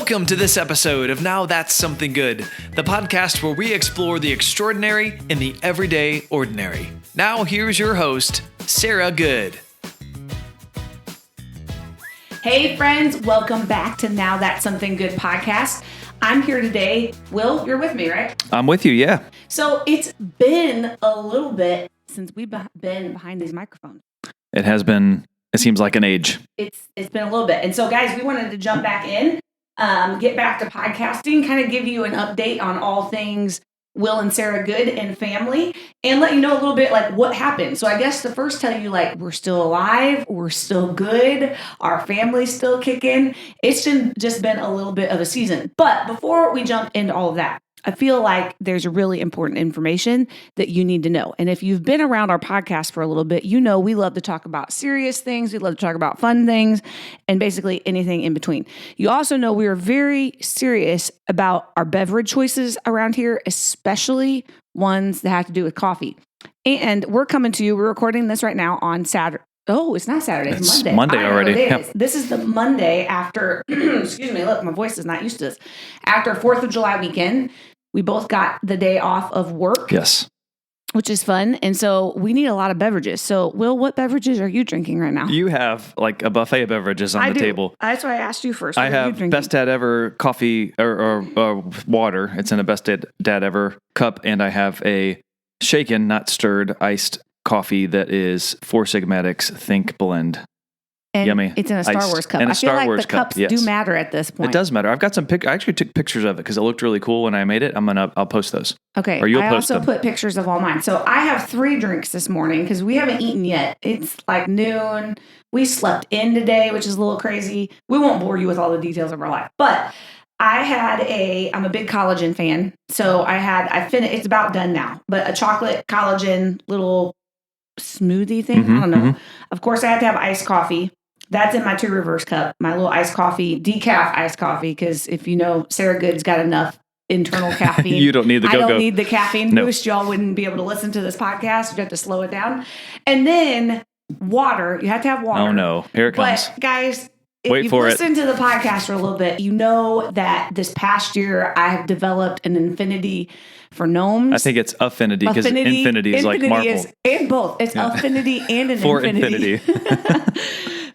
Welcome to this episode of Now That's Something Good, the podcast where we explore the extraordinary in the everyday ordinary. Now here's your host, Sarah Good. Hey friends, welcome back to Now That's Something Good podcast. I'm here today. Will, you're with me, right? I'm with you, yeah. So it's been a little bit since we've been behind these microphones. It has been, it seems like an age. It's been a little bit. And so guys, we wanted to jump back in, get back to podcasting, kind of give you an update on all things Will and Sarah Good and family, and let you know a little bit like what happened. So I guess the first tell you like we're still alive, we're still good, our family's still kicking. It's just been a little bit of a season. But before we jump into all of that, I feel like there's really important information that you need to know. And if you've been around our podcast for a little bit, you know we love to talk about serious things. We love to talk about fun things and basically anything in between. You also know we are very serious about our beverage choices around here, especially ones that have to do with coffee. And we're coming to you. We're recording this right now on Saturday. Oh, it's not Saturday. It's Monday. Monday already. Yep. This is the Monday after, excuse me, look, my voice is not used to this. After 4th of July weekend. We both got the day off of work. Yes. Which is fun. And so we need a lot of beverages. So, Will, what beverages are you drinking right now? You have like a buffet of beverages on the table. That's why I asked you first. I have Best Dad Ever coffee or water. It's in a Best Dad Ever cup. And I have a shaken, not stirred, iced coffee that is Four Sigmatics Think Blend. And yummy. It's in a Star Wars cup. And I feel like the cups yes. do matter at this point. It does matter. I've got some I actually took pictures of it because it looked really cool when I made it. I'll post those. Okay. Or you'll I post also them. put pictures of all mine. So I have 3 drinks this morning because we haven't eaten yet. It's like noon. We slept in today, which is a little crazy. We won't bore you with all the details of our life, but I'm a big collagen fan. So it's about done now, but a chocolate collagen little smoothie thing. I don't know. Of course I had to have iced coffee. That's in my 2 Rivers cup, my little iced coffee, decaf iced coffee, because if you know, Sarah Good's got enough internal caffeine. You don't need the go-go. I don't need the caffeine boost. Y'all wouldn't be able to listen to this podcast. You have to slow it down. And then water. You have to have water. Oh, no. Here it comes. But guys, if you've listened to the podcast for a little bit, you know that this past year I have developed an affinity for gnomes. I think it's affinity because infinity is like Marvel. And both. It's affinity and an for infinity.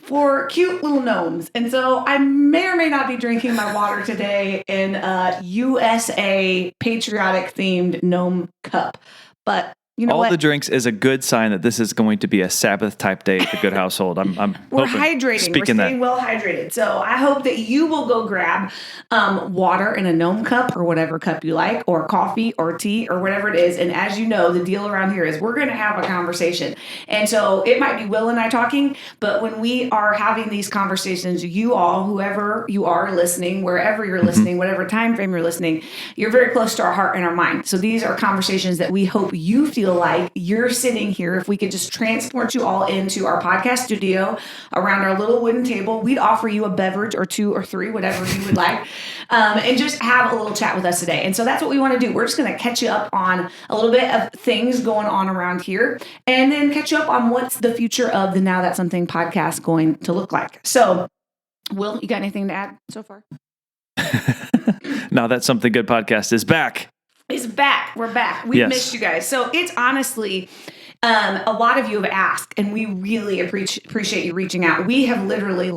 For cute little gnomes. And so I may or may not be drinking my water today in a USA patriotic themed gnome cup. But you know all the drinks is a good sign that this is going to be a Sabbath type day at the Good household. We're hydrating. We're staying well hydrated. So I hope that you will go grab water in a gnome cup or whatever cup you like, or coffee or tea or whatever it is. And as you know, the deal around here is we're going to have a conversation. And so it might be Will and I talking, but when we are having these conversations, you all, whoever you are listening, wherever you're listening, whatever time frame you're listening, you're very close to our heart and our mind. So these are conversations that we hope you feel like you're sitting here. If we could just transport you all into our podcast studio around our little wooden table, we'd offer you a beverage or 2 or 3, whatever you would like, and just have a little chat with us today. And so that's what we want to do. We're just going to catch you up on a little bit of things going on around here, and then catch you up on what's the future of the Now That's Something podcast going to look like. So, Will, you got anything to add so far? Now That's Something Good podcast is back. Is back. We're back. We've missed you guys. So it's honestly, a lot of you have asked, and we really appreciate you reaching out. We have literally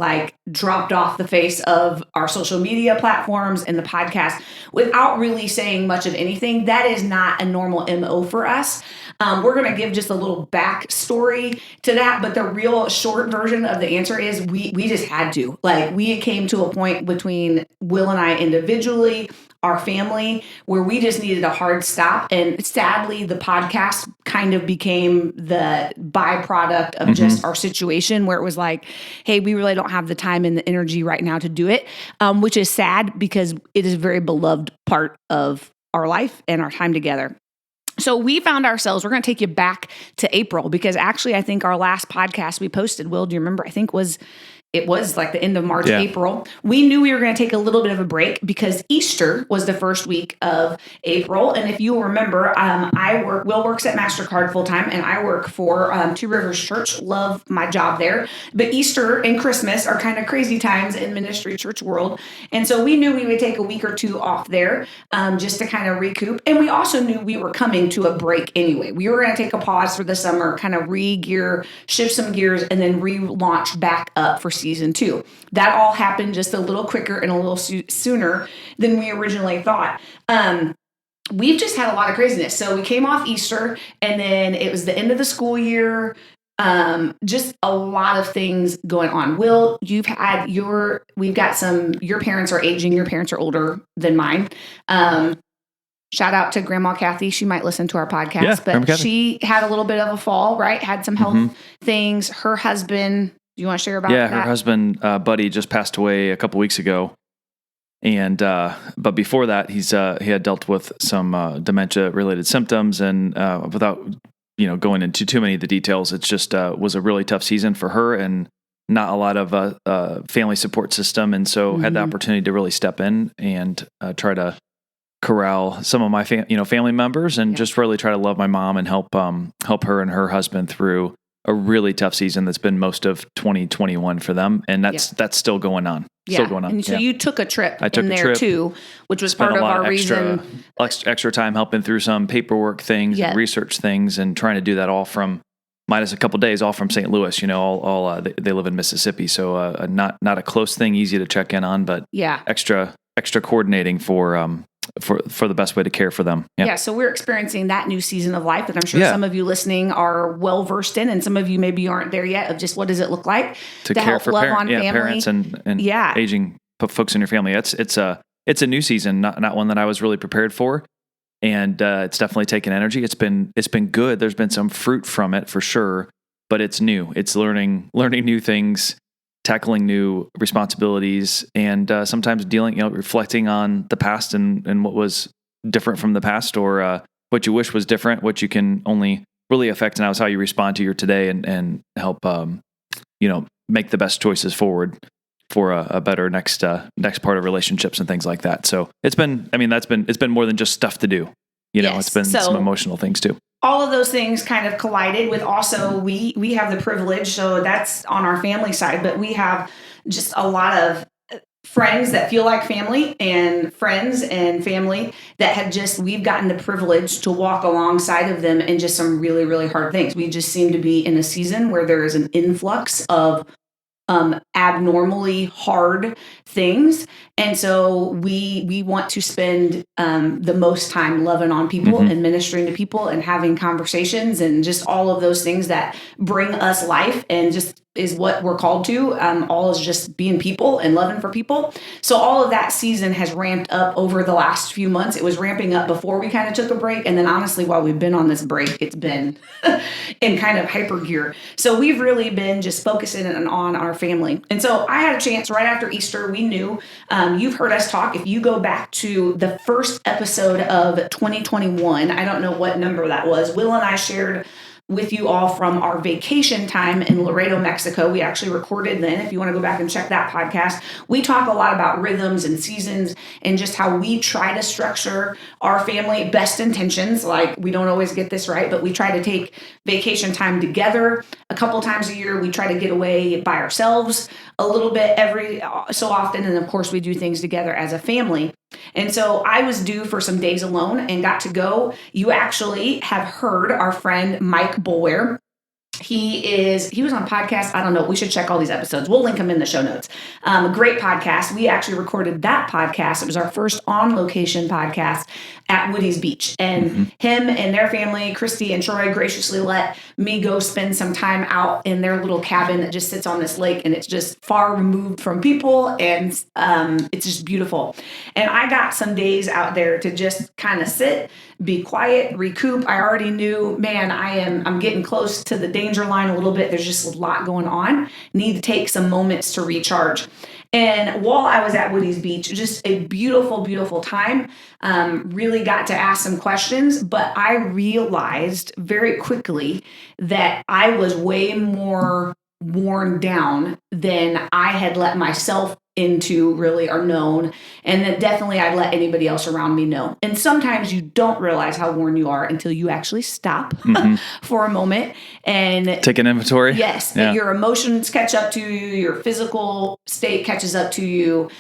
dropped off the face of our social media platforms and the podcast without really saying much of anything. That is not a normal MO for us. We're going to give just a little backstory to that, but the real short version of the answer is we just had to. We came to a point between Will and I individually, our family, where we just needed a hard stop. And sadly, the podcast kind of became the byproduct of just our situation, where it was like, hey, we really don't have the time and the energy right now to do it, which is sad because it is a very beloved part of our life and our time together. So we found ourselves, we're going to take you back to April, because actually I think our last podcast we posted, Will, do you remember? I think was it was like the end of March, April. We knew we were going to take a little bit of a break because Easter was the first week of April. And if you'll remember, Will works at MasterCard full time, and I work for Two Rivers Church. Love my job there. But Easter and Christmas are kind of crazy times in ministry church world. And so we knew we would take a week or two off there just to kind of recoup. And we also knew we were coming to a break anyway. We were going to take a pause for the summer, kind of re-gear, shift some gears, and then relaunch back up for season 2. That all happened just a little quicker and a little sooner than we originally thought. We've just had a lot of craziness. So we came off Easter, and then it was the end of the school year. Just a lot of things going on. Will, your parents are aging. Your parents are older than mine. Shout out to Grandma Kathy. She might listen to our podcast, but she had a little bit of a fall, right? Had some health things. Her husband, do you want to share about that? Yeah, her husband, Buddy, just passed away a couple weeks ago. And, but before that, he had dealt with some, dementia related symptoms, and, without, going into too many of the details, it's just, was a really tough season for her and not a lot of, family support system. And so had the opportunity to really step in and, try to corral some of my family members and just really try to love my mom and help her and her husband through a really tough season that's been most of 2021 for them, and that's still going on. Still going on. And so you took a trip too, which was part of our reason. Extra time helping through some paperwork things, and research things, and trying to do that all from minus a couple days, all from St. Louis. They live in Mississippi, so not a close thing, easy to check in on, but extra coordinating for the best way to care for them. Yeah. So we're experiencing that new season of life that I'm sure some of you listening are well versed in, and some of you maybe aren't there yet, of just what does it look like to care help for love on family. Parents and aging folks in your family. It's a new season, not one that I was really prepared for. And it's definitely taken energy. It's been good. There's been some fruit from it for sure, but it's new. It's learning new things, tackling new responsibilities, and sometimes reflecting on the past and what was different from the past, or what you wish was different, what you can only really affect now is how you respond to your today, and help make the best choices forward for a better next part of relationships and things like that. So it's been more than just stuff to do. It's been some emotional things too. All of those things kind of collided with also we have the privilege, so that's on our family side, but we have just a lot of friends that feel like family, and friends and family that we've gotten the privilege to walk alongside of them in just some really, really hard things. We just seem to be in a season where there is an influx of abnormally hard things. And so we want to spend the most time loving on people and ministering to people and having conversations and just all of those things that bring us life and just is what we're called to. All is just being people and loving for people. So all of that season has ramped up over the last few months. It was ramping up before we kind of took a break. And then honestly, while we've been on this break, it's been in kind of hyper gear. So we've really been just focusing on our family. And so I had a chance right after Easter. We knew, you've heard us talk. If you go back to the first episode of 2021, I don't know what number that was, Will and I shared with you all from our vacation time in Laredo, Mexico. We actually recorded then. If you want to go back and check that podcast, we talk a lot about rhythms and seasons and just how we try to structure our family. Best intentions, like we don't always get this right, but we try to take vacation time together a couple times a year. We try to get away by ourselves a little bit every so often. And of course, we do things together as a family. And so I was due for some days alone and got to go. You actually have heard our friend Mike Boulware. He was on podcast. I don't know. We should check all these episodes. We'll link them in the show notes. Great podcast. We actually recorded that podcast. It was our first on location podcast at Woody's Beach, and him and their family, Christy and Troy, graciously let me go spend some time out in their little cabin that just sits on this lake, and it's just far removed from people, and it's just beautiful. And I got some days out there to just kind of sit, be quiet, recoup. I already knew, man, I'm getting close to the danger line a little bit. There's just a lot going on. Need to take some moments to recharge. And while I was at Woody's Beach, just a beautiful, beautiful time. Really got to ask some questions, but I realized very quickly that I was way more worn down than I had let myself into really or known, and that definitely I'd let anybody else around me know. And sometimes you don't realize how worn you are until you actually stop for a moment and take an inventory. Yes, your emotions catch up to you, your physical state catches up to you,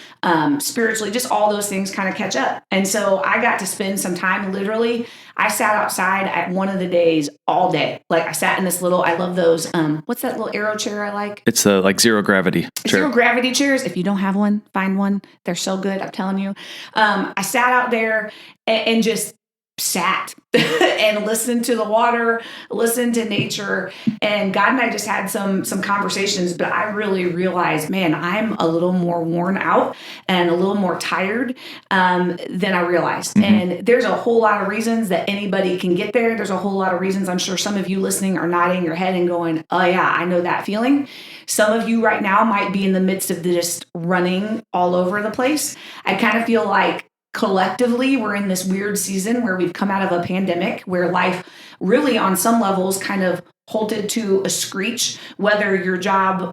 spiritually, just all those things kind of catch up. And so I got to spend some time, literally, I sat outside at one of the days all day. Like I sat in this little, I love those, what's that little arrow chair I like? It's the like zero gravity chair. Zero gravity chairs. If you don't have one, find one. They're so good, I'm telling you. I sat out there and just sat and listened to the water, listened to nature, and God and I just had some conversations, but I really realized, man, I'm a little more worn out and a little more tired than I realized. And there's a whole lot of reasons that anybody can get there. There's a whole lot of reasons. I'm sure some of you listening are nodding your head and going, oh yeah, I know that feeling. Some of you right now might be in the midst of just running all over the place. I kind of feel like collectively, we're in this weird season where we've come out of a pandemic where life really on some levels kind of halted to a screech, whether your job,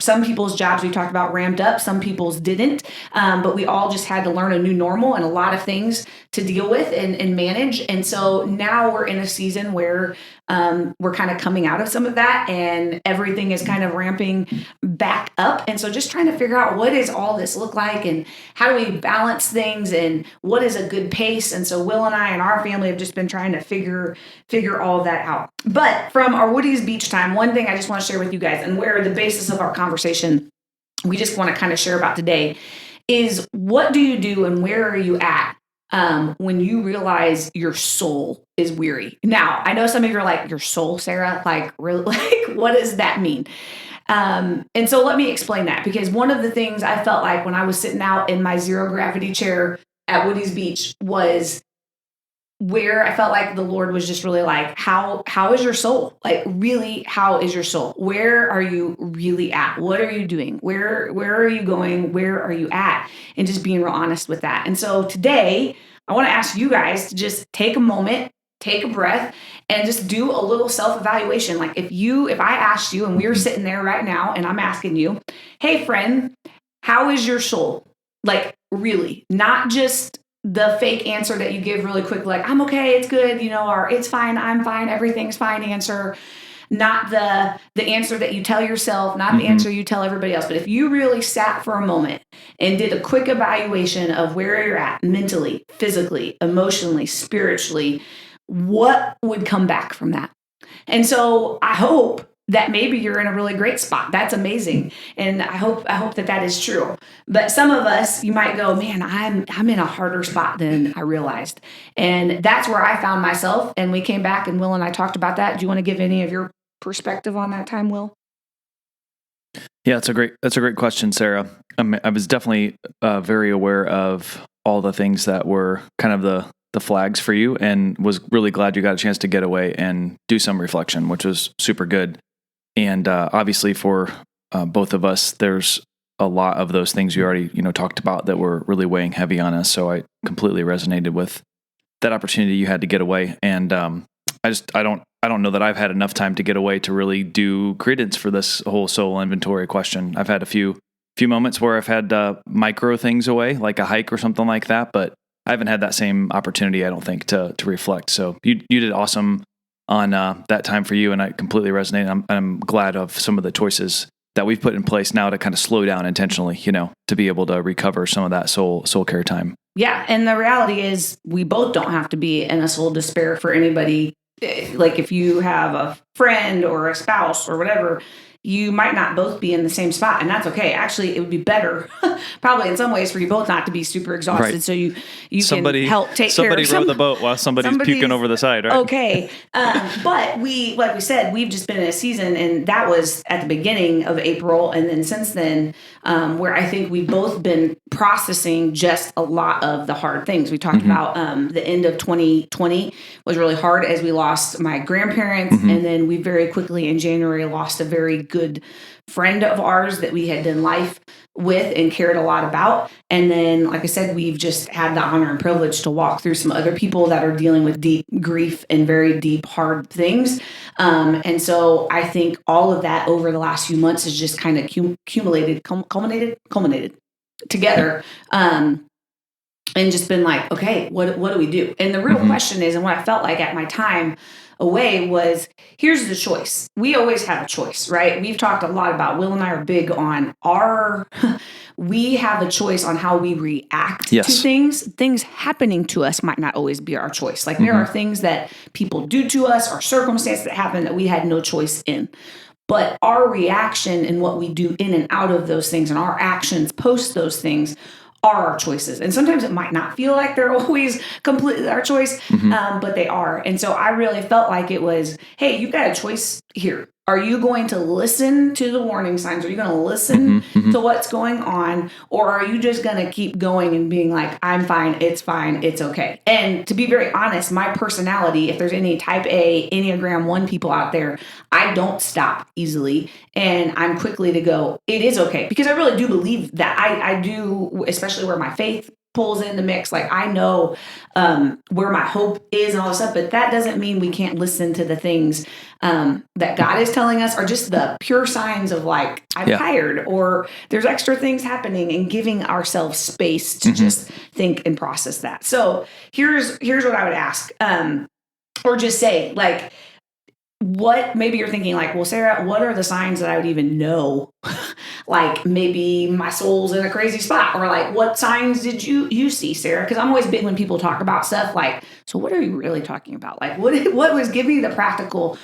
some people's jobs we talked about ramped up, some people's didn't, but we all just had to learn a new normal and a lot of things to deal with and manage. And so now we're in a season where we're kind of coming out of some of that and everything is kind of ramping back up. And so just trying to figure out what does all this look like and how do we balance things and what is a good pace. And so Will and I and our family have just been trying to figure all of that out. But from our Woody's Beach time, one thing I just want to share with you guys and where the basis of our conversation we just want to kind of share about today is what do you do and where are you at when you realize your soul is weary? Now, I know some of you are like, your soul, Sarah? Like, really? Like, what does that mean? And so let me explain that, because one of the things I felt like when I was sitting out in my zero gravity chair at Woody's Beach was where I felt like the Lord was just really like, how is your soul? Like, really, how is your soul? Where are you really at? What are you doing? Where are you going? Where are you at? And just being real honest with that. And so today, I want to ask you guys to just take a moment, take a breath, and just do a little self-evaluation. Like if I asked you and we were sitting there right now and I'm asking you, hey friend, how is your soul? Like really, not just the fake answer that you give really quick, like I'm okay, it's good, or it's fine, I'm fine, everything's fine answer. Not the answer that you tell yourself, not the answer you tell everybody else. But if you really sat for a moment and did a quick evaluation of where you're at mentally, physically, emotionally, spiritually, what would come back from that? And so I hope that maybe you're in a really great spot. That's amazing. And I hope that is true. But some of us, you might go, man, I'm in a harder spot than I realized. And that's where I found myself. And we came back and Will and I talked about that. Do you want to give any of your perspective on that time, Will? Yeah, that's a great question, Sarah. I was definitely very aware of all the things that were kind of the flags for you, and was really glad you got a chance to get away and do some reflection, which was super good. And obviously for both of us, there's a lot of those things you already talked about that were really weighing heavy on us. So I completely resonated with that opportunity you had to get away. And I don't know that I've had enough time to get away to really do credence for this whole soul inventory question. I've had a few moments where I've had micro things away, like a hike or something like that, but I haven't had that same opportunity, I don't think, to reflect. So you did awesome on that time for you, and I completely resonate. I'm glad of some of the choices that we've put in place now to kind of slow down intentionally, to be able to recover some of that soul care time. Yeah, and the reality is we both don't have to be in a soul despair for anybody. Like if you have a friend or a spouse or whatever, you might not both be in the same spot, and that's okay. Actually, it would be better, probably in some ways, for you both not to be super exhausted, right. So you can help take care of somebody row the boat while somebody's puking over the side, right? Okay, but like we said, we've just been in a season, and that was at the beginning of April, and then since then, where I think we've both been processing just a lot of the hard things. We talked about the end of 2020 was really hard as we lost my grandparents, and then we very quickly in January lost a very good friend of ours that we had done life with and cared a lot about. And then, like I said, we've just had the honor and privilege to walk through some other people that are dealing with deep grief and very deep, hard things. And so I think all of that over the last few months has just kind of culminated together. And just been like, okay, what do we do? And the real question is, and what I felt like at my time away was, here's the choice. We always have a choice, right? We've talked a lot about, Will and I are big on we have a choice on how we react to things. Things happening to us might not always be our choice. Like there are things that people do to us or circumstances that happen that we had no choice in. But our reaction and what we do in and out of those things and our actions post those things are our choices. And sometimes it might not feel like they're always completely our choice, but they are. And so I really felt like it was, hey, you've got a choice here. Are you going to listen to the warning signs? Are you going to listen to what's going on? Or are you just going to keep going and being like, I'm fine, it's okay? And to be very honest, my personality, if there's any type A, Enneagram 1 people out there, I don't stop easily. And I'm quickly to go, it is okay. Because I really do believe that. I do, especially where my faith pulls in the mix. Like I know where my hope is and all this stuff, but that doesn't mean we can't listen to the things that God is telling us, or just the pure signs of like, I'm tired, or there's extra things happening, and giving ourselves space to just think and process that. So here's what I would ask, or just say, like, what maybe you're thinking like, well, Sarah, what are the signs that I would even know? Like maybe my soul's in a crazy spot, or like, what signs did you see, Sarah? Because I'm always big when people talk about stuff like, so what are you really talking about? Like what was giving the practical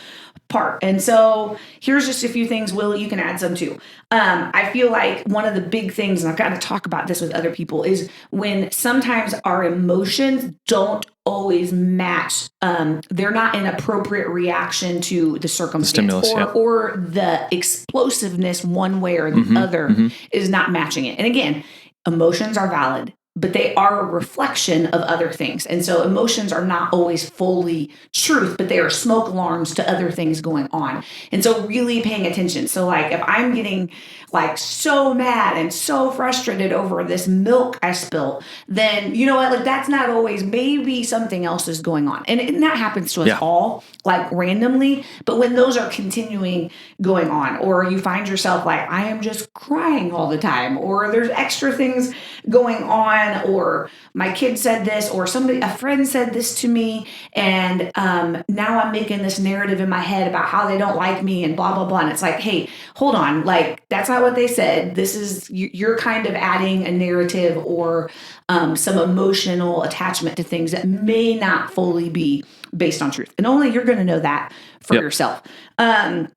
part? And so here's just a few things, Will, you can add some too. I feel like one of the big things, and I've got to talk about this with other people, is when sometimes our emotions don't always match. They're not an appropriate reaction to the circumstance, or the explosiveness one way or the other is not matching it. And again, emotions are valid, but they are a reflection of other things. And so emotions are not always fully truth, but they are smoke alarms to other things going on. And so really paying attention. So like if I'm getting like so mad and so frustrated over this milk I spilled, then you know what, like that's not always, maybe something else is going on. And that happens to us all, like randomly. But when those are continuing going on, or you find yourself like, I am just crying all the time, or there's extra things going on, or my kid said this, or a friend said this to me, and now I'm making this narrative in my head about how they don't like me and blah, blah, blah. And it's like, hey, hold on, like that's not what they said. This is, you're kind of adding a narrative or some emotional attachment to things that may not fully be based on truth. And only you're going to know that for yourself. Do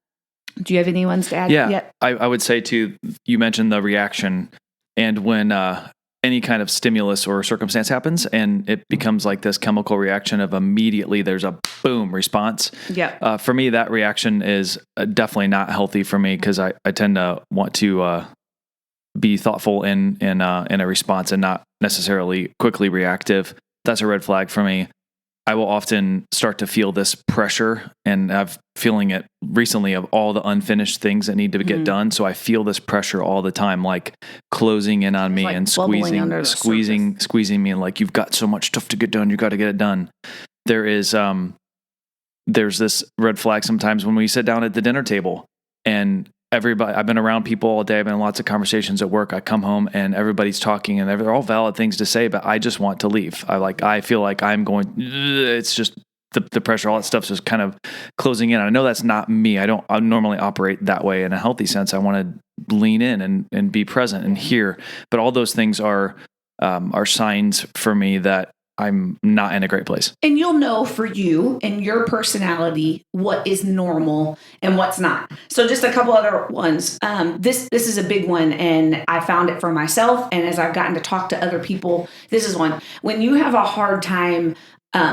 you have any ones to add yet? I would say too, you mentioned the reaction, and when any kind of stimulus or circumstance happens and it becomes like this chemical reaction of immediately there's a boom response. Yeah. For me, that reaction is definitely not healthy for me, because I tend to want to be thoughtful in a response and not necessarily quickly reactive. That's a red flag for me. I will often start to feel this pressure, and I'm feeling it recently, of all the unfinished things that need to get done. So I feel this pressure all the time, like closing in on me, like, and squeezing me, and like, you've got so much stuff to get done. You got to get it done. There's this red flag sometimes when we sit down at the dinner table, and everybody, I've been around people all day. I've been in lots of conversations at work. I come home and everybody's talking, and they're all valid things to say, but I just want to leave. I feel like I'm going, it's just the pressure, all that stuff's just kind of closing in. I know that's not me. I normally operate that way in a healthy sense. I want to lean in and be present and hear, but all those things are signs for me that I'm not in a great place. And you'll know for you and your personality what is normal and what's not. So just a couple other ones. This is a big one, and I found it for myself. And as I've gotten to talk to other people, this is one. When you have a hard time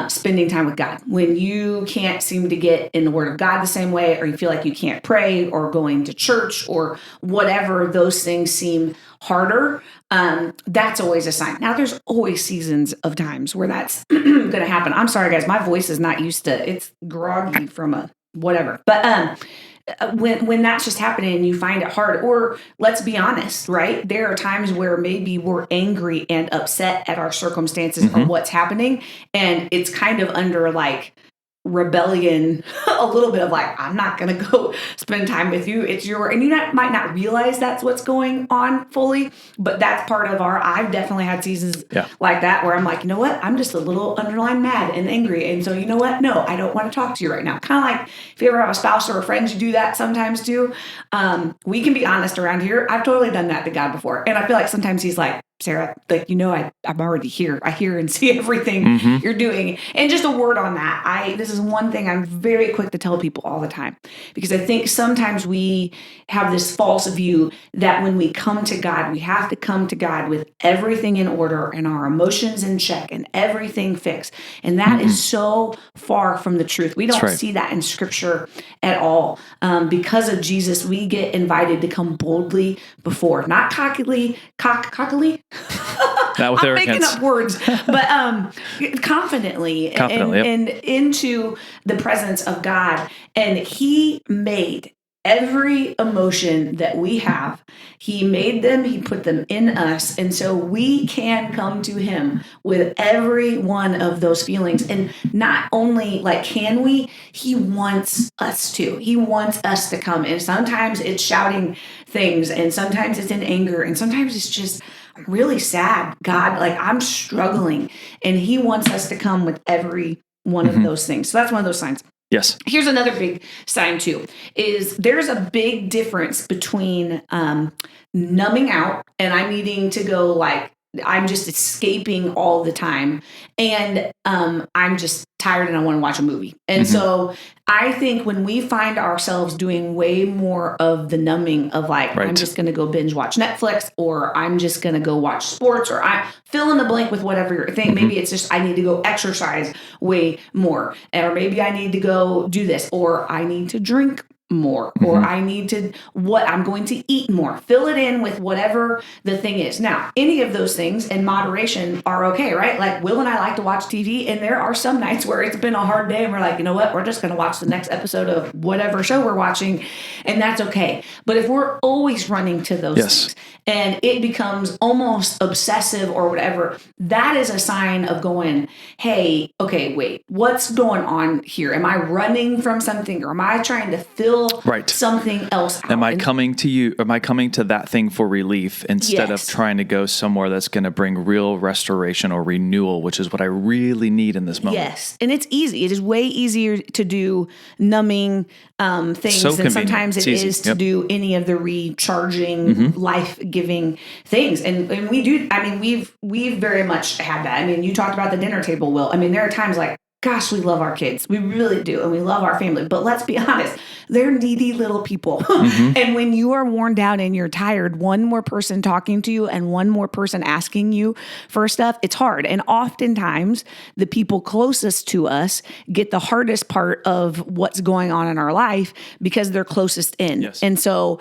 spending time with God, when you can't seem to get in the Word of God the same way, or you feel like you can't pray, or going to church, or whatever, those things seem harder, that's always a sign. Now, there's always seasons of times where that's going to happen. I'm sorry, guys, my voice is not used to, it's groggy from a whatever. But when that's just happening and you find it hard, or let's be honest, right? There are times where maybe we're angry and upset at our circumstances or what's happening. And it's kind of under like rebellion, a little bit of like, I'm not going to go spend time with you. It's and you might not realize that's what's going on fully, but that's part of I've definitely had seasons like that where I'm like, you know what? I'm just a little underlying mad and angry. And so, you know what? No, I don't want to talk to you right now. Kind of like if you ever have a spouse or a friend, you do that sometimes too. We can be honest around here. I've totally done that to God before. And I feel like sometimes he's like, Sarah, like, I'm already here. I hear and see everything you're doing. And just a word on that. This is one thing I'm very quick to tell people all the time, because I think sometimes we have this false view that when we come to God, we have to come to God with everything in order and our emotions in check and everything fixed. And that is so far from the truth. We don't see that in Scripture at all. Because of Jesus, we get invited to come boldly before, not cockily. Not with I'm arrogance. Making up words, but confidently and into the presence of God. And he made every emotion that we have. He made them, he put them in us. And so we can come to him with every one of those feelings. And not only like, can we, he wants us to. He wants us to come. And sometimes it's shouting things, and sometimes it's in anger, and sometimes it's just really sad. God, like, I'm struggling, and he wants us to come with every one of those things. So that's one of those signs. Yes. Here's another big sign too, is there's a big difference between numbing out and I'm needing to go like, I'm just escaping all the time, and I'm just tired and I want to watch a movie. And so I think when we find ourselves doing way more of the numbing of like, I'm just going to go binge watch Netflix, or I'm just going to go watch sports, or I fill in the blank with whatever you're thinking. Maybe it's just I need to go exercise way more, or maybe I need to go do this, or I need to drink more, or I need to, I'm going to eat more. Fill it in with whatever the thing is. Now, any of those things in moderation are okay, right? Like Will and I like to watch TV, and there are some nights where it's been a hard day and we're like, you know what? We're just going to watch the next episode of whatever show we're watching, and that's okay. But if we're always running to those things and it becomes almost obsessive or whatever, that is a sign of going, hey, okay, wait, what's going on here? Am I running from something, or am I trying to fill something else out? Am I coming to you? Am I coming to that thing for relief instead of trying to go somewhere that's going to bring real restoration or renewal, which is what I really need in this moment? Yes. And it's easy. It is way easier to do numbing things than sometimes it is to do any of the recharging, life-giving things. And we do, I mean, we've very much had that. I mean, you talked about the dinner table, Will. I mean, there are times like, gosh, we love our kids. We really do. And we love our family. But let's be honest, they're needy little people. And when you are worn down and you're tired, one more person talking to you and one more person asking you for stuff, it's hard. And oftentimes, the people closest to us get the hardest part of what's going on in our life because they're closest in. Yes. And so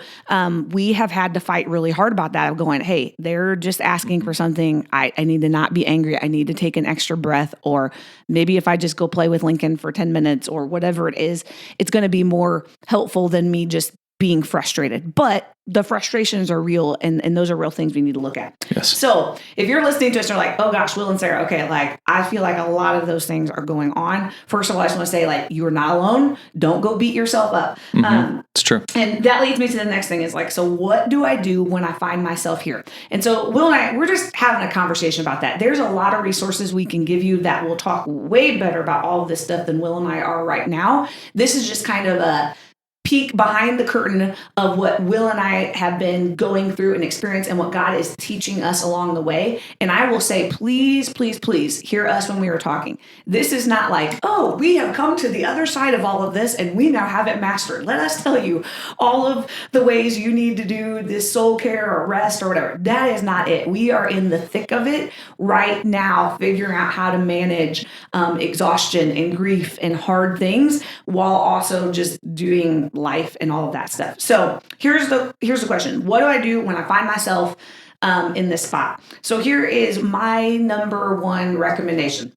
we have had to fight really hard about that, of going, hey, they're just asking for something. I need to not be angry. I need to take an extra breath. Or maybe if I just go play with Lincoln for 10 minutes or whatever it is, it's going to be more helpful than me just being frustrated. But the frustrations are real, and those are real things we need to look at. Yes. So if you're listening to us and you're like, oh gosh, Will and Sarah, okay, like I feel like a lot of those things are going on. First of all, I just want to say, like, you're not alone. Don't go beat yourself up. It's true. And that leads me to the next thing is like, so what do I do when I find myself here? And so Will and I, we're just having a conversation about that. There's a lot of resources we can give you that will talk way better about all of this stuff than Will and I are right now. This is just kind of a peek behind the curtain of what Will and I have been going through and experience and what God is teaching us along the way. And I will say, please, please, please hear us when we are talking. This is not like, oh, we have come to the other side of all of this and we now have it mastered. Let us tell you all of the ways you need to do this soul care or rest or whatever. That is not it. We are in the thick of it right now, figuring out how to manage exhaustion and grief and hard things while also just doing life and all of that stuff. So here's the question. What do I do when I find myself in this spot? So here is my number one recommendation.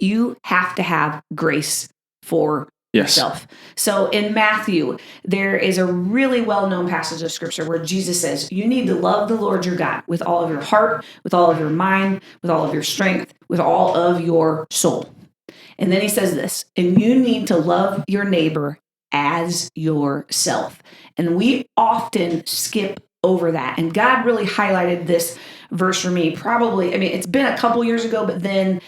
You have to have grace for yourself. So in Matthew, there is a really well-known passage of scripture where Jesus says, you need to love the Lord your God with all of your heart, with all of your mind, with all of your strength, with all of your soul. And then he says this, and you need to love your neighbor as yourself. And we often skip over that. And God really highlighted this verse for me. Probably, I mean, it's been a couple years ago, but then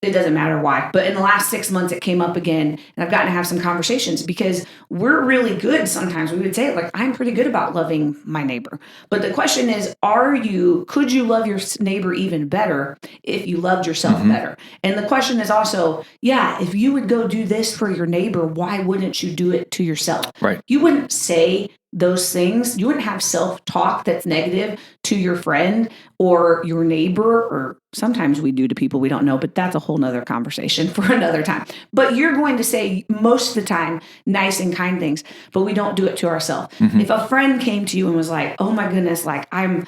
it doesn't matter why. But in the last 6 months, it came up again. And I've gotten to have some conversations because we're really good sometimes. We would say, like, I'm pretty good about loving my neighbor. But the question is, could you love your neighbor even better if you loved yourself better? And the question is also, if you would go do this for your neighbor, why wouldn't you do it to yourself? Right. You wouldn't say those things. You wouldn't have self-talk that's negative to your friend or your neighbor, or sometimes we do to people we don't know, but that's a whole nother conversation for another time. But you're going to say most of the time nice and kind things, but we don't do it to ourselves. If a friend came to you and was like, oh my goodness, like I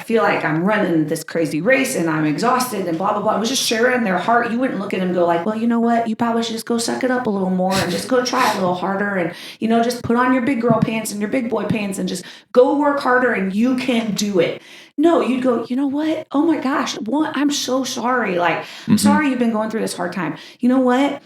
feel like I'm running this crazy race and I'm exhausted and blah, blah, blah. I was just sharing their heart. You wouldn't look at them and go like, well, you know what? You probably should just go suck it up a little more and just go try a little harder. And, just put on your big girl pants and your big boy pants and just go work harder and you can do it. No, you'd go, you know what? Oh my gosh, I'm so sorry. Like, I'm sorry you've been going through this hard time. You know what?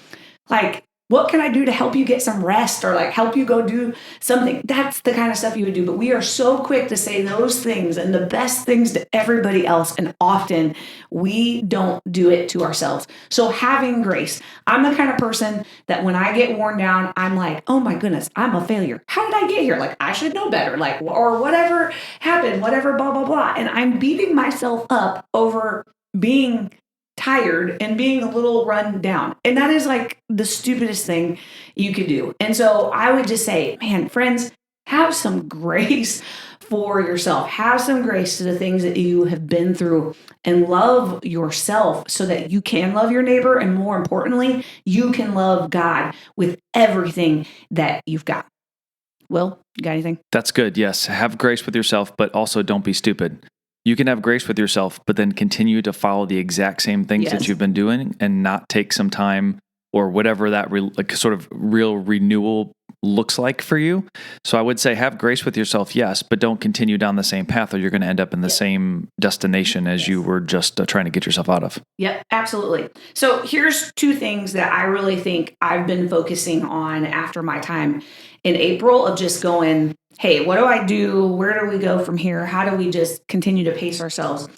Like, what can I do to help you get some rest or like help you go do something? That's the kind of stuff you would do. But we are so quick to say those things and the best things to everybody else. And often we don't do it to ourselves. So having grace, I'm the kind of person that when I get worn down, I'm like, oh my goodness, I'm a failure. How did I get here? Like, I should know better, like, or whatever happened, whatever, blah, blah, blah. And I'm beating myself up over being tired and being a little run down. And that is like the stupidest thing you could do. And so I would just say, man, friends, have some grace for yourself. Have some grace to the things that you have been through and love yourself so that you can love your neighbor. And more importantly, you can love God with everything that you've got. Will, you got anything? That's good. Yes. Have grace with yourself, but also don't be stupid. You can have grace with yourself, but then continue to follow the exact same things that you've been doing and not take some time or whatever that sort of real renewal looks like for you. So I would say have grace with yourself, yes, but don't continue down the same path or you're going to end up in the same destination as you were just trying to get yourself out of. Yep, absolutely. So here's two things that I really think I've been focusing on after my time in April of just going, hey, what do I do? Where do we go from here? How do we just continue to pace ourselves?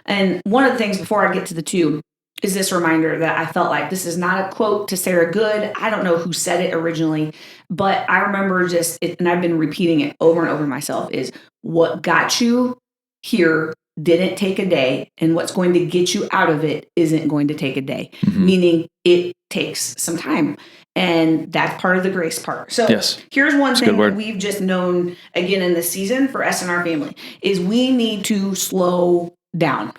And one of the things before I get to the two is this reminder that I felt like this is not a quote to Sarah Good. I don't know who said it originally, but I remember and I've been repeating it over and over myself, is what got you here didn't take a day, and what's going to get you out of it isn't going to take a day, meaning it takes some time. And that's part of the grace part. So here's one thing that we've just known again in this season for us and our family is we need to slow down.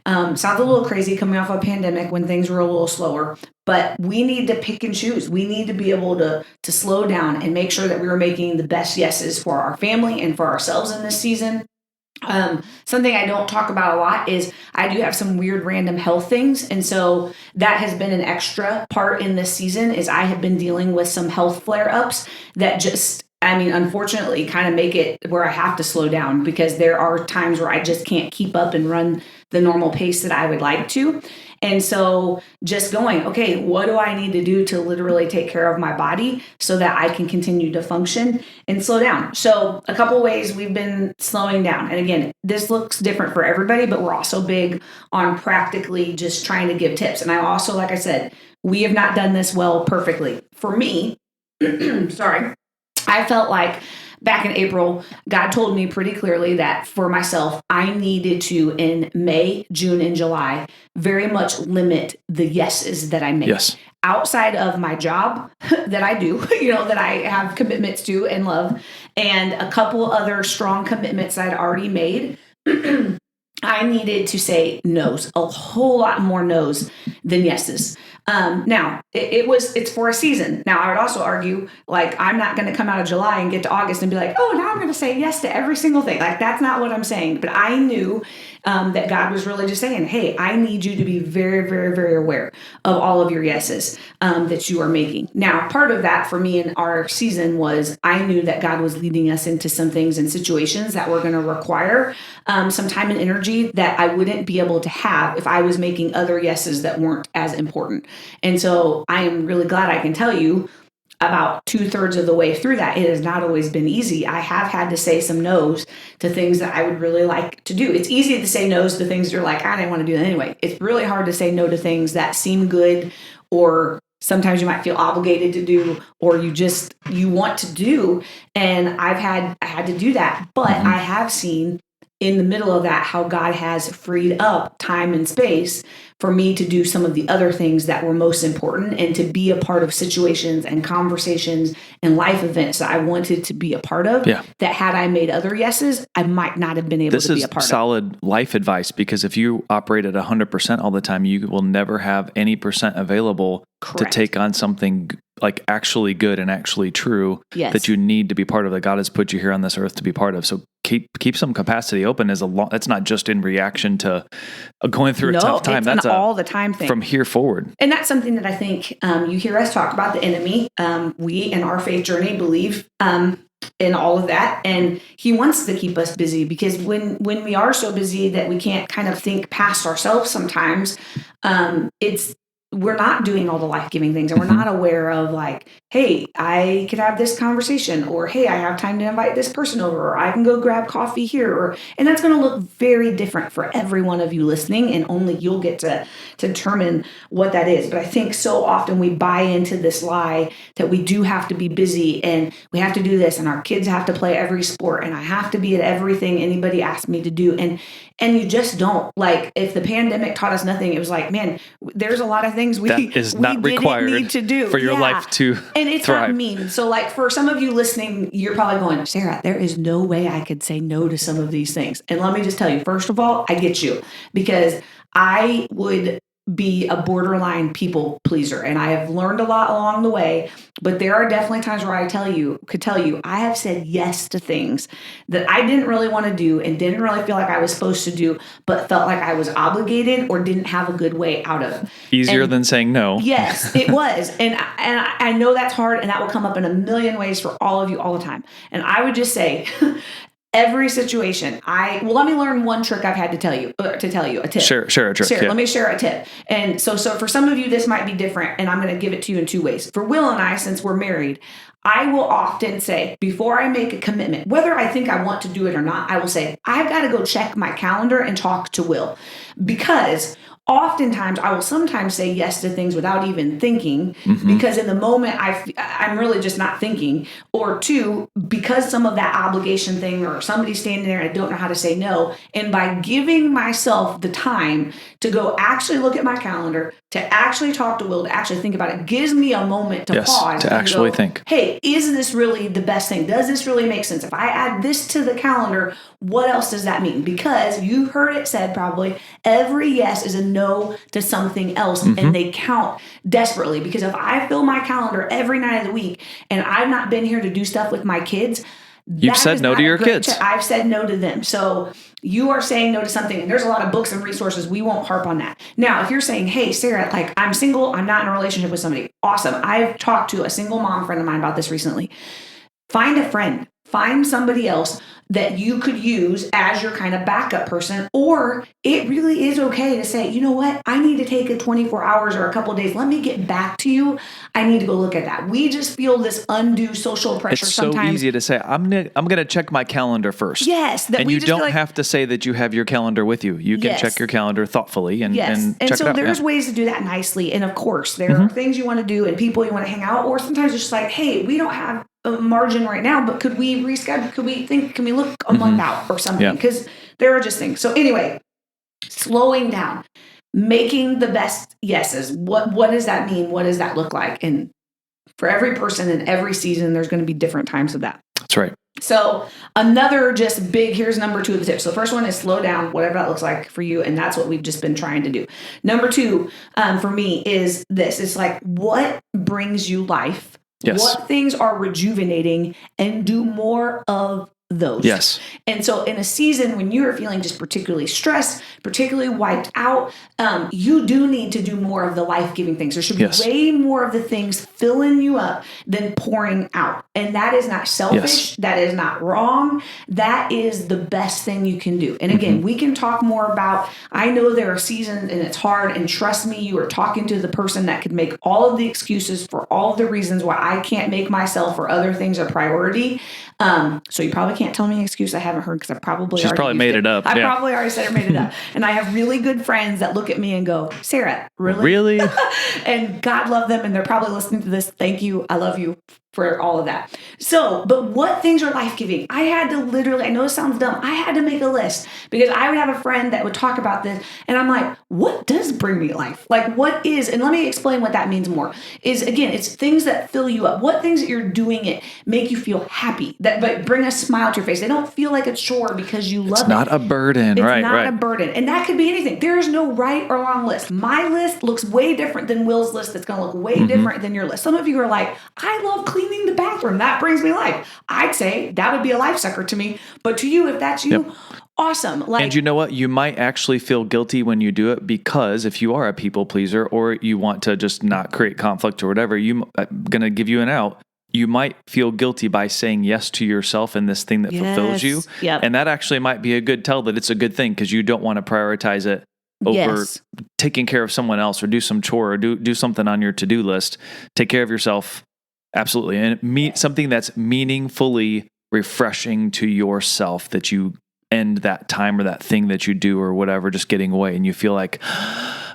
Sounds a little crazy coming off a pandemic when things were a little slower, but we need to pick and choose. We need to be able to slow down and make sure that we are making the best yeses for our family and for ourselves in this season. Something I don't talk about a lot is I do have some weird random health things. And so that has been an extra part in this season is I have been dealing with some health flare-ups that unfortunately kind of make it where I have to slow down because there are times where I just can't keep up and run the normal pace that I would like to. And so just going, okay, what do I need to do to literally take care of my body so that I can continue to function and slow down? So a couple ways we've been slowing down. And again, this looks different for everybody, but we're also big on practically just trying to give tips. And I also, like I said, we have not done this well perfectly. For me, I felt like back in April, God told me pretty clearly that for myself, I needed to, in May, June, and July, very much limit the yeses that I make. Yes. Outside of my job that I do, that I have commitments to and love, and a couple other strong commitments I'd already made, I needed to say no's, a whole lot more no's than yeses. Now it's for a season. Now I would also argue, like, I'm not going to come out of July and get to August and be like, oh, now I'm going to say yes to every single thing. Like, that's not what I'm saying. But I knew that God was really just saying, hey, I need you to be very, very, very aware of all of your yeses that you are making. Now, part of that for me in our season was I knew that God was leading us into some things and situations that were going to require some time and energy that I wouldn't be able to have if I was making other yeses that weren't as important. And so I am really glad I can tell you about 2/3 of the way through that. It has not always been easy. I have had to say some no's to things that I would really like to do. It's easy to say no's to things you're like, I didn't want to do that anyway. It's really hard to say no to things that seem good, or sometimes you might feel obligated to do, or you want to do. And I had to do that. But I have seen in the middle of that how God has freed up time and space for me to do some of the other things that were most important, and to be a part of situations and conversations and life events that I wanted to be a part of. Yeah. That had I made other yeses, I might not have been able to be a part of. This is solid life advice, because if you operate at 100% all the time, you will never have any percent available to take on something like actually good and actually true that you need to be part of, that God has put you here on this earth to be part of. So keep some capacity open. That's not just in reaction to going through a tough time. That's all the time thing from here forward. And that's something that I think you hear us talk about the enemy. We in our faith journey believe in all of that, and he wants to keep us busy, because when we are so busy that we can't kind of think past ourselves sometimes, we're not doing all the life-giving things, and we're not aware of, like, hey, I could have this conversation, or hey, I have time to invite this person over, or I can go grab coffee here, and that's going to look very different for every one of you listening, and only you'll get to determine what that is. But I think so often we buy into this lie that we do have to be busy, and we have to do this, and our kids have to play every sport, and I have to be at everything anybody asks me to do, and you just don't. Like, if the pandemic taught us nothing, it was like, man, there's a lot of things we not required need to do for your life to and it's thrive. Not mean. So, like, for some of you listening, you're probably going, Sarah, there is no way I could say no to some of these things. And let me just tell you, first of all, I get you, because I would be a borderline people pleaser, and I have learned a lot along the way. But there are definitely times where I could tell you I have said yes to things that I didn't really want to do and didn't really feel like I was supposed to do, but felt like I was obligated or didn't have a good way out of. Easier than saying no. Yes, it was. And I know that's hard, and that will come up in a million ways for all of you all the time. And I would just say, every situation, let me learn one trick I've had to tell you, a tip. Share a trick. Let me share a tip. And so for some of you, this might be different, and I'm going to give it to you in two ways. For Will and I, since we're married, I will often say, before I make a commitment, whether I think I want to do it or not, I will say, I've got to go check my calendar and talk to Will, because oftentimes I will sometimes say yes to things without even thinking, because in the moment I'm really just not thinking, or two, because some of that obligation thing, or somebody's standing there and I don't know how to say no. And by giving myself the time to go actually look at my calendar, to actually talk to Will, to actually think about it, gives me a moment to pause to actually think, hey, is this really the best thing? Does this really make sense? If I add this to the calendar, what else does that mean? Because you heard it said probably, every yes is a no to something else, and they count desperately. Because if I fill my calendar every night of the week and I've not been here to do stuff with my kids, you've said no to your kids. I've said no to them. So you are saying no to something, and there's a lot of books and resources. We won't harp on that. Now, if you're saying, hey, Sarah, like, I'm single, I'm not in a relationship with somebody, awesome. I've talked to a single mom friend of mine about this recently. Find a friend. Find somebody else that you could use as your kind of backup person, or it really is okay to say, you know what, I need to take a 24 hours or a couple of days. Let me get back to you. I need to go look at that. We just feel this undue social pressure. It's sometimes. So easy to say, I'm gonna check my calendar first. Yes. And you don't have to say that you have your calendar with you. You can check your calendar thoughtfully and check it out. So there's ways to do that nicely. And of course, there are things you want to do and people you want to hang out, or sometimes it's just like, hey, we don't have a margin right now, but could we reschedule? Can we look a month out or something? Because there are just things. So anyway, slowing down, making the best yeses. What does that mean? What does that look like? And for every person in every season, there's going to be different times of that. That's right. So another just big, here's number 2 of the tips. So the first one is slow down, whatever that looks like for you. And that's what we've just been trying to do. Number 2 for me is this. It's like, what brings you life? Yes. What things are rejuvenating, and do more of those. Yes. And so in a season when you're feeling just particularly stressed, particularly wiped out, you do need to do more of the life-giving things. There should be way more of the things filling you up than pouring out. And that is not selfish. Yes. That is not wrong. That is the best thing you can do. And again, we can talk more about, I know there are seasons and it's hard, and trust me, you are talking to the person that could make all of the excuses for all of the reasons why I can't make myself or other things a priority. So you probably can't tell me an excuse I haven't heard, because I probably She's probably made it up. I probably already said or made it up. And I have really good friends that look at me and go, Sarah, really? Really? And God love them. And they're probably listening to this. Thank you. I love you for all of that. So, but what things are life-giving? I had to literally, I know it sounds dumb, I had to make a list, because I would have a friend that would talk about this, and I'm like, what does bring me life? Like, what is, and let me explain what that means more, is again, it's things that fill you up. What things that you're doing it make you feel happy, that but bring a smile to your face. They don't feel like a chore because you love it. It's not a burden, right? It's not a burden. And that could be anything. There is no right or wrong list. My list looks way different than Will's list. That's going to look way different than your list. Some of you are like, I love cleaning the bathroom. That brings me life. I'd say that would be a life sucker to me. But to you, if that's you, awesome. Like, and you know what? You might actually feel guilty when you do it, because if you are a people pleaser, or you want to just not create conflict or whatever, I'm going to give you an out. You might feel guilty by saying yes to yourself in this thing that fulfills you. Yep. And that actually might be a good tell that it's a good thing, because you don't want to prioritize it over taking care of someone else, or do some chore, or do something on your to-do list. Take care of yourself. Absolutely. And something that's meaningfully refreshing to yourself, that you end that time or that thing that you do or whatever just getting away, and you feel like,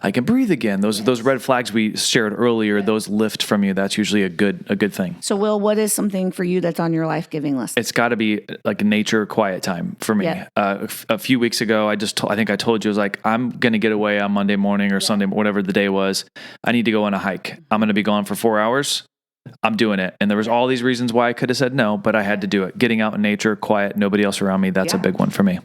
I can breathe again. Those red flags we shared earlier, those lift from you. That's usually a good thing. So, Will, what is something for you that's on your life-giving list? It's got to be like a nature quiet time for me. Yep. A few weeks ago, I think I told you, I was like, I'm going to get away on Monday morning or Sunday, whatever the day was. I need to go on a hike. I'm going to be gone for 4 hours. I'm doing it. And there was all these reasons why I could have said no, but I had to do it. Getting out in nature, quiet, nobody else around me. That's a big one for me.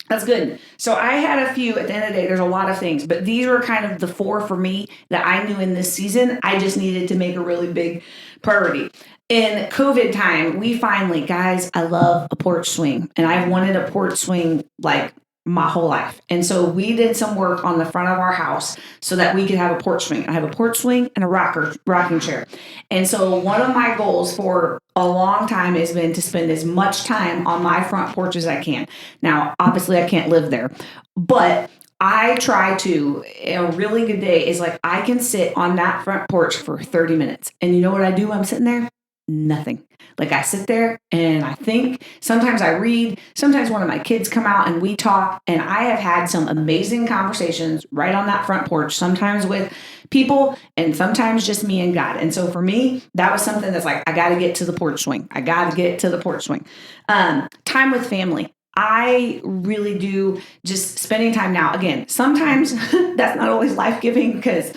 That's good. So I had a few. At the end of the day, there's a lot of things, but these were kind of the 4 for me that I knew in this season I just needed to make a really big priority. In COVID time, we finally, guys, I love a porch swing, and I've wanted a porch swing like my whole life. And so we did some work on the front of our house so that we could have a porch swing. I have a porch swing and a rocking chair. And so one of my goals for a long time has been to spend as much time on my front porch as I can. Now, obviously I can't live there, but I try to, a really good day is like, I can sit on that front porch for 30 minutes. And you know what I do when I'm sitting there? Nothing. Like, I sit there and I think, sometimes I read, sometimes one of my kids come out and we talk, and I have had some amazing conversations right on that front porch, sometimes with people and sometimes just me and God. And so for me, that was something that's like, I got to get to the porch swing. I got to get to the porch swing. Time with family. I really do, just spending time now. Again, sometimes that's not always life-giving, because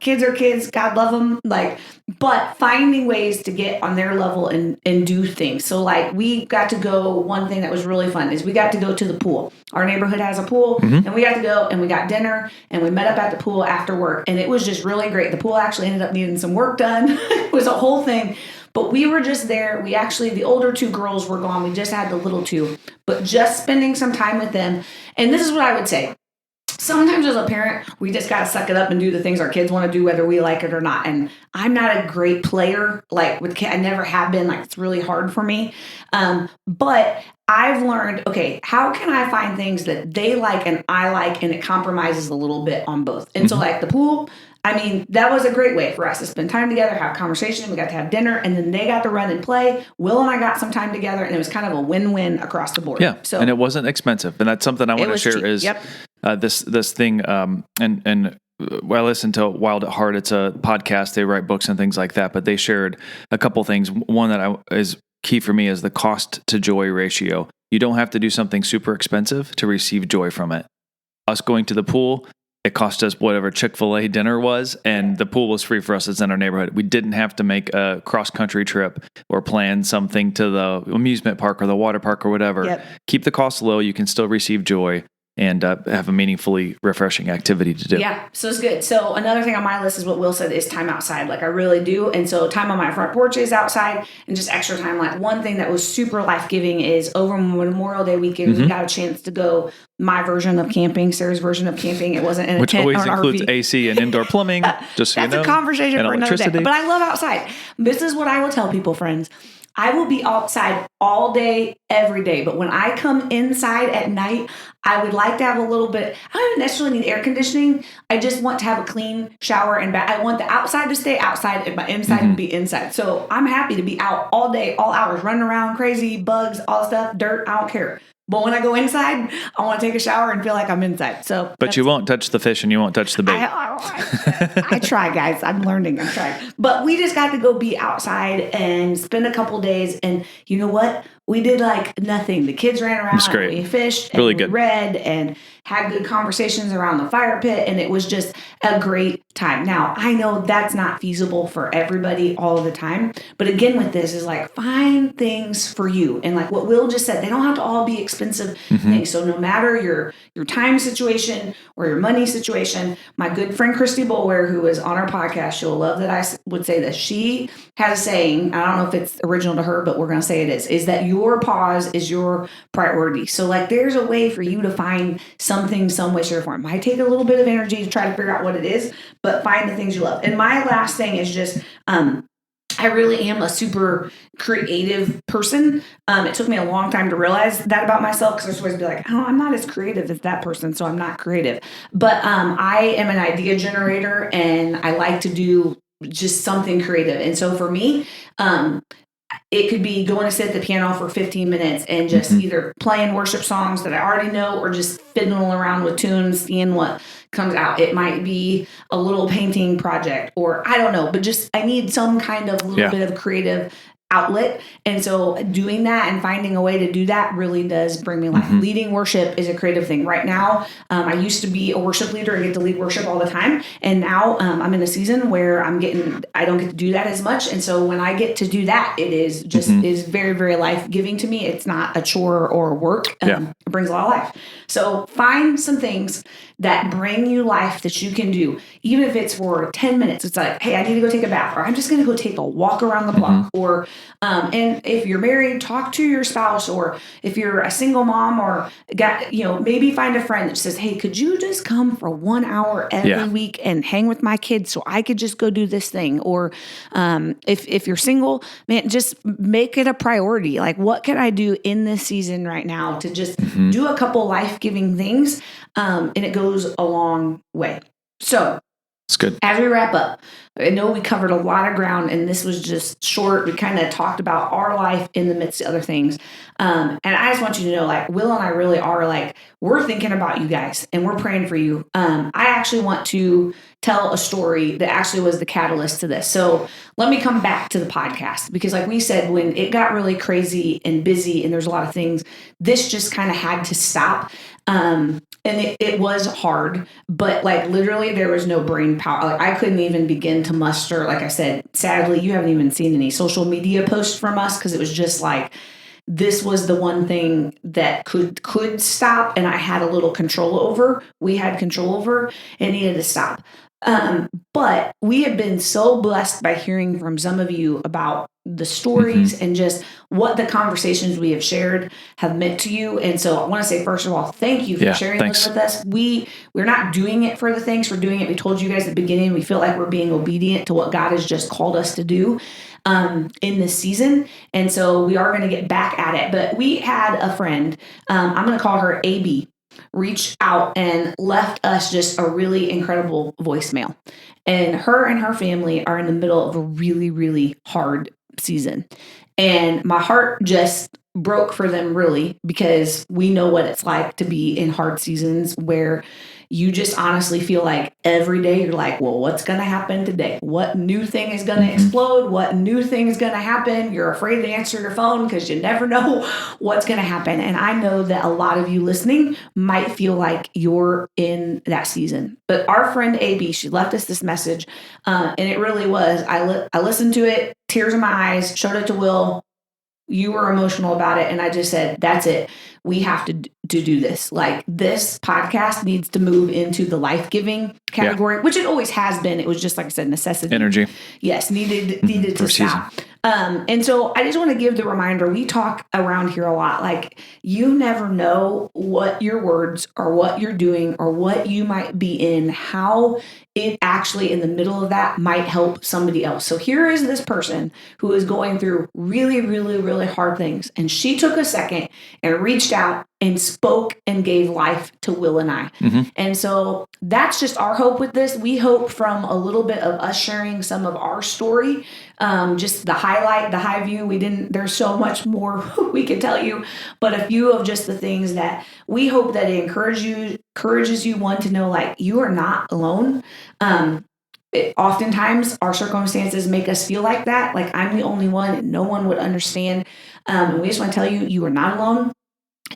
kids are kids, God love them, but finding ways to get on their level and do things. So we got to go, one thing that was really fun is we got to go to the pool. Our neighborhood has a pool, and we got to go and we got dinner and we met up at the pool after work. And it was just really great. The pool actually ended up needing some work done. It was a whole thing. But we were just there. We actually, the older 2 girls were gone. We just had the little 2, but just spending some time with them. And this is what I would say. Sometimes as a parent, we just got to suck it up and do the things our kids want to do, whether we like it or not. And I'm not a great player, with kids. I never have been. It's really hard for me. But I've learned, okay, how can I find things that they like and I like, and it compromises a little bit on both. And so the pool, that was a great way for us to spend time together, have conversation. We got to have dinner, and then they got to run and play. Will and I got some time together, and it was kind of a win-win across the board. Yeah, and it wasn't expensive. And that's something I want to share cheap. Is this thing, and I listened to Wild at Heart. It's a podcast. They write books and things like that, but they shared a couple things. One that is key for me is the cost to joy ratio. You don't have to do something super expensive to receive joy from it. Us going to the pool, it cost us whatever Chick-fil-A dinner was, and the pool was free for us. It's in our neighborhood. We didn't have to make a cross-country trip or plan something to the amusement park or the water park or whatever. Yep. Keep the cost low. You can still receive joy and have a meaningfully refreshing activity to do. Yeah, so it's good. So another thing on my list is what Will said is time outside. Like I really do. And so time on my front porch is outside and just extra time. Like one thing that was super life-giving is over Memorial Day weekend, we got a chance to go my version of camping, Sarah's version of camping. It wasn't in a Which tent always or an includes RV. AC and indoor plumbing, just so you know. That's a conversation and for another day. But I love outside. This is what I will tell people, friends. I will be outside all day, every day. But when I come inside at night, I would like to have a little bit, I don't even necessarily need air conditioning. I just want to have a clean shower and bath. I want the outside to stay outside and my inside to be inside. So I'm happy to be out all day, all hours, running around crazy, bugs, all stuff, dirt. I don't care. But when I go inside, I want to take a shower and feel like I'm inside. But you won't touch the fish and you won't touch the bait. I try, guys. I'm learning. I'm trying. But we just got to go be outside and spend a couple days. And you know what? We did like nothing. The kids ran around. It's great. And we fished. And really we good. read and had good conversations around the fire pit. And it was just a great time. Now, I know that's not feasible for everybody all the time. But again, with this is like find things for you. And like what Will just said, they don't have to all be expensive things. So no matter your time situation or your money situation, my good friend Christy Boulware, who is on our podcast, she'll love that I would say this. She has a saying, I don't know if it's original to her, but we're going to say it is that your pause is your priority. So like there's a way for you to find something, some way, shape, or form. It might take a little bit of energy to try to figure out what it is, but find the things you love. And my last thing is just, I really am a super creative person. It took me a long time to realize that about myself because I was always be like, oh, I'm not as creative as that person, so I'm not creative. But I am an idea generator and I like to do just something creative. And so for me, it could be going to sit at the piano for 15 minutes and just either playing worship songs that I already know or just fiddling around with tunes, seeing what comes out. It might be a little painting project or I don't know, but just I need some kind of little bit of creative outlet. And so doing that and finding a way to do that really does bring me life. Leading worship is a creative thing. Right now, I used to be a worship leader and get to lead worship all the time. And now I'm in a season where I don't get to do that as much. And so when I get to do that, it is just is very, very life-giving to me. It's not a chore or work. It brings a lot of life. So find some things that bring you life that you can do, even if it's for 10 minutes. It's like, hey, I need to go take a bath, or I'm just going to go take a walk around the block. Or, and if you're married, talk to your spouse, or if you're a single mom or maybe find a friend that says, hey, could you just come for 1 hour every week and hang with my kids so I could just go do this thing? Or if you're single, man, just make it a priority. Like, what can I do in this season right now to just do a couple life-giving things? And it goes a long way. So it's good. As we wrap up, I know we covered a lot of ground and this was just short. We kind of talked about our life in the midst of other things. And I just want you to know, like, Will and I really are like, we're thinking about you guys and we're praying for you. I actually want to tell a story that actually was the catalyst to this. So let me come back to the podcast because like we said, when it got really crazy and busy and there's a lot of things, this just kind of had to stop. And it was hard, but like literally there was no brain power. Like I couldn't even begin to muster. Like I said, sadly, you haven't even seen any social media posts from us because it was just like, this was the one thing that could stop and I had a little control over. We had control over and needed to stop. But we have been so blessed by hearing from some of you about the stories and just what the conversations we have shared have meant to you. And so I want to say, first of all, thank you for sharing this with us. We're not doing it for the thanks. We're doing it. We told you guys at the beginning, we feel like we're being obedient to what God has just called us to do in this season. And so we are going to get back at it. But we had a friend, I'm going to call her AB, reached out and left us just a really incredible voicemail. And her family are in the middle of a really, really hard season. And my heart just broke for them really, because we know what it's like to be in hard seasons where you just honestly feel like every day you're like, well, what's going to happen today? What new thing is going to explode? What new thing is going to happen? You're afraid to answer your phone because you never know what's going to happen. And I know that a lot of you listening might feel like you're in that season. But our friend AB, she left us this message, and it really was. I listened to it, tears in my eyes, showed it to Will. You were emotional about it. And I just said, that's it. We have to do this. Like, this podcast needs to move into the life-giving category, which it always has been. It was just, like I said, necessity. Energy. Yes, needed to stop. And so I just want to give the reminder, we talk around here a lot, like, you never know what your words or what you're doing or what you might be in, how it actually in the middle of that might help somebody else. So here is this person who is going through really, really, really hard things. And she took a second and reached out and spoke and gave life to Will and I. And so that's just our hope with this. We hope from a little bit of us sharing some of our story, just the highlight, the high view. There's so much more we could tell you, but a few of just the things that we hope that it encourages you, one, to know, like, you are not alone. Oftentimes our circumstances make us feel like that. Like, I'm the only one and no one would understand. And we just want to tell you, you are not alone.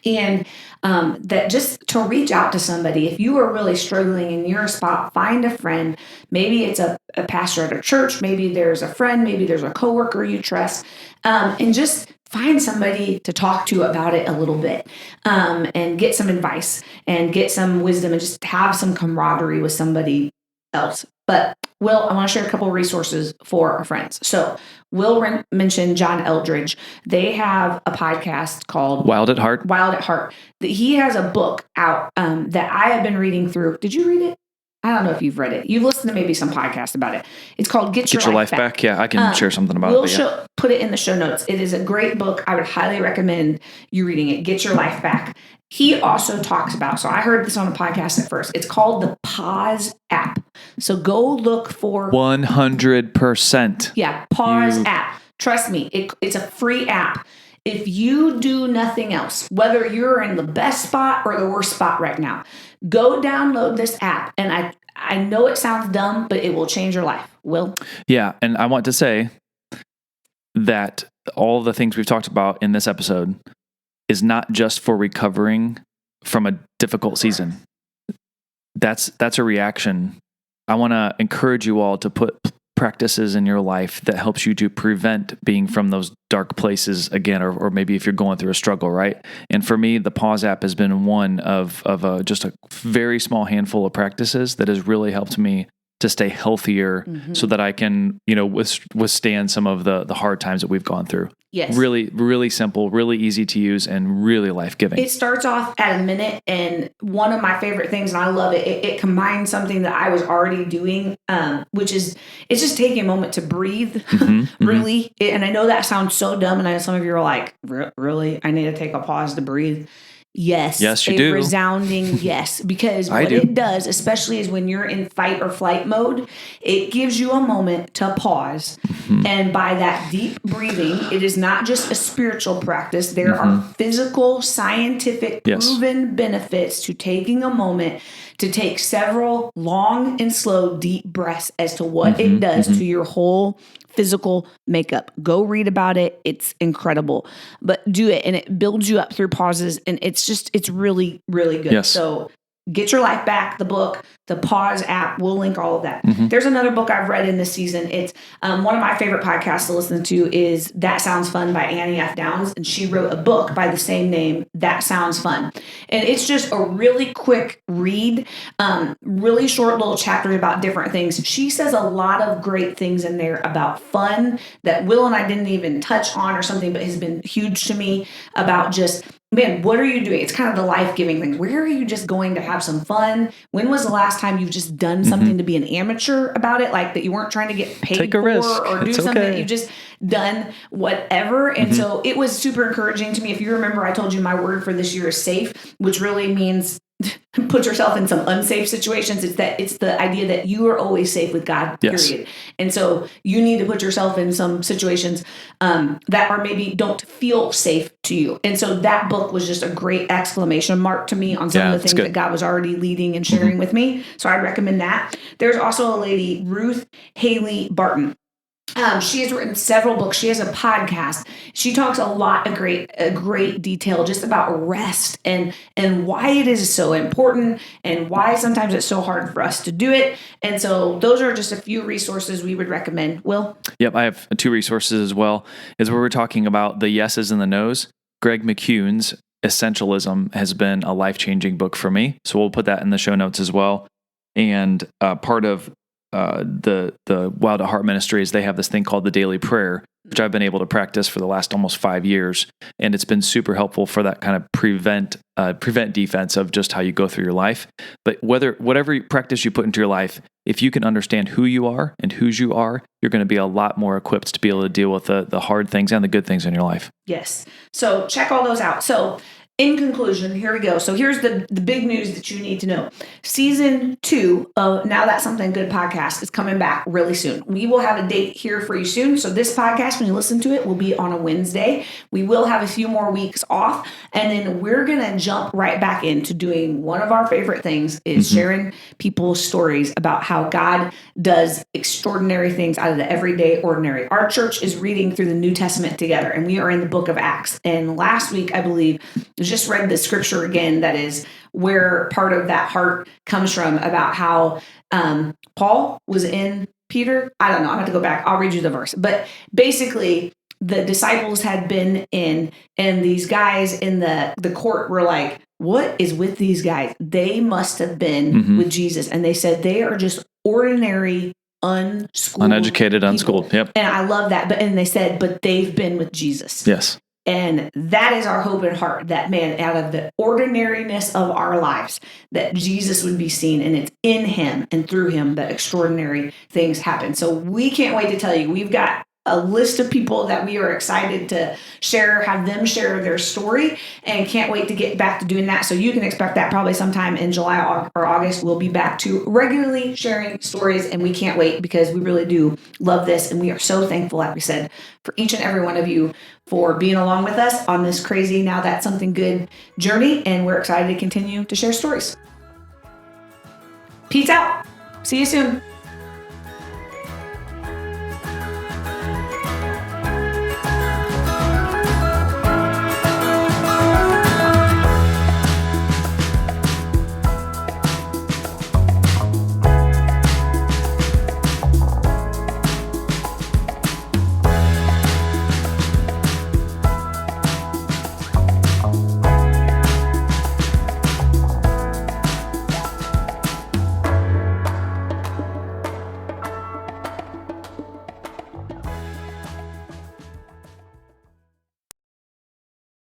And that just to reach out to somebody, if you are really struggling in your spot, find a friend. Maybe it's a pastor at a church. Maybe there's a friend. Maybe there's a coworker you trust. And just find somebody to talk to about it a little bit, and get some advice and get some wisdom and just have some camaraderie with somebody else. But Will, I want to share a couple of resources for our friends. So Will mentioned John Eldredge. They have a podcast called Wild at Heart. Wild at Heart. He has a book out that I have been reading through. Did you read it? I don't know if you've read it. You've listened to maybe some podcast about it. It's called Get Your Life Back. Yeah, I can share something about it. We'll put it in the show notes. It is a great book. I would highly recommend you reading it. Get Your Life Back. He also talks about, so I heard this on a podcast at first. It's called the Pause app. So go look for 100%. Yeah, Pause app. Trust me, it's a free app. If you do nothing else, whether you're in the best spot or the worst spot right now, go download this app. And I know it sounds dumb, but it will change your life. Will? Yeah, and I want to say that all the things we've talked about in this episode is not just for recovering from a difficult season. That's a reaction. I want to encourage you all to put practices in your life that helps you to prevent being from those dark places again, or maybe if you're going through a struggle, right? And for me, the Pause app has been one of just a very small handful of practices that has really helped me to stay healthier, so that I can, withstand some of the hard times that we've gone through. Yes. Really, really simple, really easy to use, and really life-giving. It starts off at a minute, and one of my favorite things, and I love it, it combines something that I was already doing, which is, it's just taking a moment to breathe, really. And I know that sounds so dumb, and I know some of you are like, really? I need to take a pause to breathe? Yes. Yes, you do. Resounding yes. Because what it does, especially is when you're in fight or flight mode, it gives you a moment to pause. And by that deep breathing, it is not just a spiritual practice. There are physical, scientific, proven benefits to taking a moment to take several long and slow, deep breaths as to what it does to your whole physical makeup. Go read about it. It's incredible. But do it, and it builds you up through pauses, and it's really, really good. Yes. So Get Your Life Back, the book, the Pause app. We'll link all of that. There's another book I've read in this season. It's one of my favorite podcasts to listen to is That Sounds Fun by Annie F. Downs. And she wrote a book by the same name, That Sounds Fun. And it's just a really quick read, really short little chapters about different things. She says a lot of great things in there about fun that Will and I didn't even touch on or something, but has been huge to me about just, man, what are you doing? It's kind of the life-giving thing. Where are you just going to have some fun? When was the last time you've just done something to be an amateur about it? Like that you weren't trying to get paid for or do something that you've just done whatever. And so it was super encouraging to me. If you remember, I told you my word for this year is safe, which really means put yourself in some unsafe situations. It's the idea that you are always safe with God, period. Yes. And so you need to put yourself in some situations that are maybe don't feel safe to you. And so that book was just a great exclamation mark to me on some of the things that God was already leading and sharing with me. So I recommend that. There's also a lady, Ruth Haley Barton. She has written several books. She has a podcast. She talks a great detail just about rest and why it is so important and why sometimes it's so hard for us to do it. And so those are just a few resources we would recommend. Will? Yep, I have 2 resources as well. Is where we're talking about the yeses and the nos. Greg McCune's Essentialism has been a life-changing book for me. So we'll put that in the show notes as well. And part of the Wild at Heart Ministries, they have this thing called the Daily Prayer, which I've been able to practice for the last almost 5 years, and it's been super helpful for that kind of prevent defense of just how you go through your life. But whatever practice you put into your life, if you can understand who you are and whose you are, you're going to be a lot more equipped to be able to deal with the hard things and the good things in your life. Yes. So check all those out. So in conclusion, here we go. So here's the big news that you need to know. Season 2 of Now That's Something Good podcast is coming back really soon. We will have a date here for you soon. So this podcast, when you listen to it, will be on a Wednesday. We will have a few more weeks off, and then we're going to jump right back into doing one of our favorite things is sharing people's stories about how God does extraordinary things out of the everyday ordinary. Our church is reading through the New Testament together, and we are in the book of Acts. And last week, I believe, just read the scripture again that is where part of that heart comes from about how Paul was in Peter. I don't know. I'm going to go back. I'll read you the verse. But basically, the disciples had been in, and these guys in the court were like, what is with these guys? They must have been with Jesus. And they said they are just ordinary, uneducated, unschooled. Yep. And I love that. And they said, but they've been with Jesus. Yes. And that is our hope and heart, that man, out of the ordinariness of our lives, that Jesus would be seen, and it's in him and through him that extraordinary things happen. So we can't wait to tell you, we've got a list of people that we are excited to have them share their story, and can't wait to get back to doing that. So you can expect that probably sometime in July or August. We'll be back to regularly sharing stories, and we can't wait because we really do love this. And we are so thankful, like we said, for each and every one of you for being along with us on this crazy Now That's Something Good journey. And we're excited to continue to share stories. Peace out. See you soon.